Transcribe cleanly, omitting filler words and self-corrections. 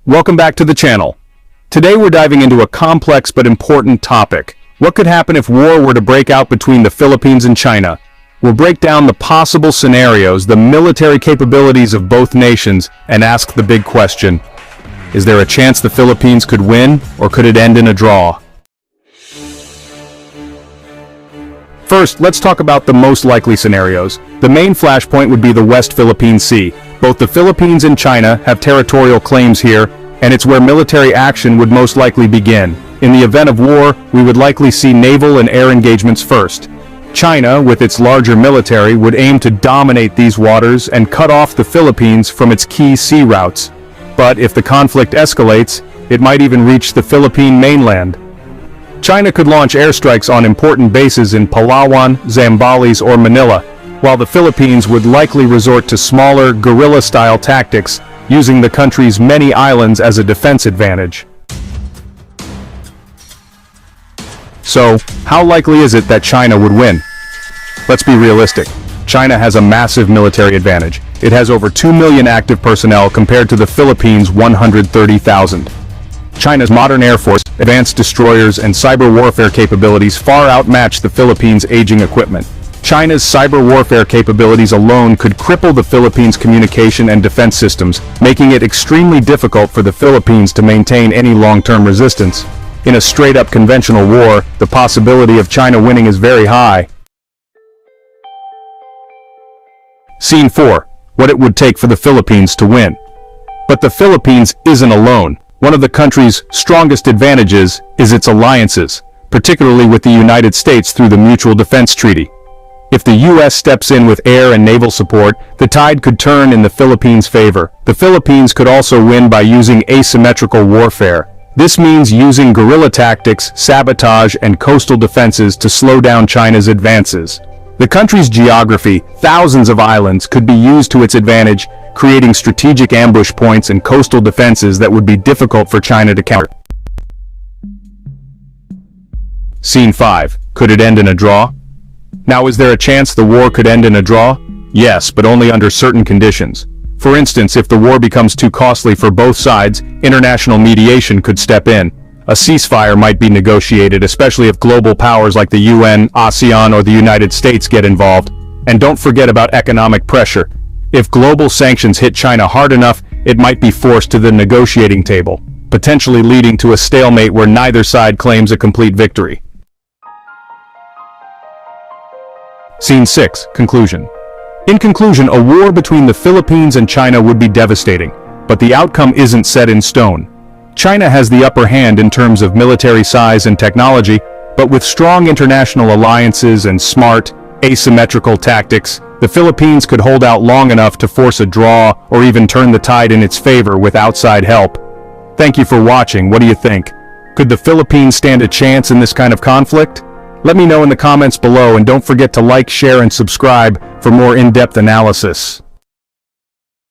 Welcome back to the channel. Today we're diving into a complex but important topic. What could happen if war were to break out between the Philippines and China? We'll break down the possible scenarios, the military capabilities of both nations, and ask the big question. Is there a chance the Philippines could win, or could it end in a draw? First, let's talk about the most likely scenarios. The main flashpoint would be the West Philippine Sea. Both the Philippines and China have territorial claims here, and it's where military action would most likely begin. In the event of war, we would likely see naval and air engagements first. China, with its larger military, would aim to dominate these waters and cut off the Philippines from its key sea routes. But if the conflict escalates, it might even reach the Philippine mainland. China could launch airstrikes on important bases in Palawan, Zambales, or Manila, while the Philippines would likely resort to smaller, guerrilla-style tactics, using the country's many islands as a defense advantage. So, how likely is it that China would win? Let's be realistic. China has a massive military advantage. It has over 2 million active personnel compared to the Philippines' 130,000. China's modern air force, advanced destroyers, and cyber warfare capabilities far outmatch the Philippines' aging equipment. China's cyber warfare capabilities alone could cripple the Philippines' communication and defense systems, making it extremely difficult for the Philippines to maintain any long-term resistance. In a straight-up conventional war, the possibility of China winning is very high. Scene 4. What it would take for the Philippines to win. But the Philippines isn't alone. One of the country's strongest advantages is its alliances, particularly with the United States through the Mutual Defense Treaty. If the U.S. steps in with air and naval support, the tide could turn in the Philippines' favor. The Philippines could also win by using asymmetrical warfare. This means using guerrilla tactics, sabotage, and coastal defenses to slow down China's advances. The country's geography, thousands of islands, could be used to its advantage, creating strategic ambush points and coastal defenses that would be difficult for China to counter. Scene 5. Could it end in a draw? Now, is there a chance the war could end in a draw? Yes, but only under certain conditions. For instance, if the war becomes too costly for both sides, international mediation could step in. A ceasefire might be negotiated, especially if global powers like the UN, ASEAN, or the United States get involved. And don't forget about economic pressure. If global sanctions hit China hard enough, it might be forced to the negotiating table, potentially leading to a stalemate where neither side claims a complete victory. Scene 6. Conclusion. In conclusion, a war between the Philippines and China would be devastating, but the outcome isn't set in stone. China has the upper hand in terms of military size and technology, but with strong international alliances and smart, asymmetrical tactics, the Philippines could hold out long enough to force a draw or even turn the tide in its favor with outside help. Thank you for watching. What do you think? Could the Philippines stand a chance in this kind of conflict? Let me know in the comments below, and don't forget to like, share, and subscribe for more in-depth analysis.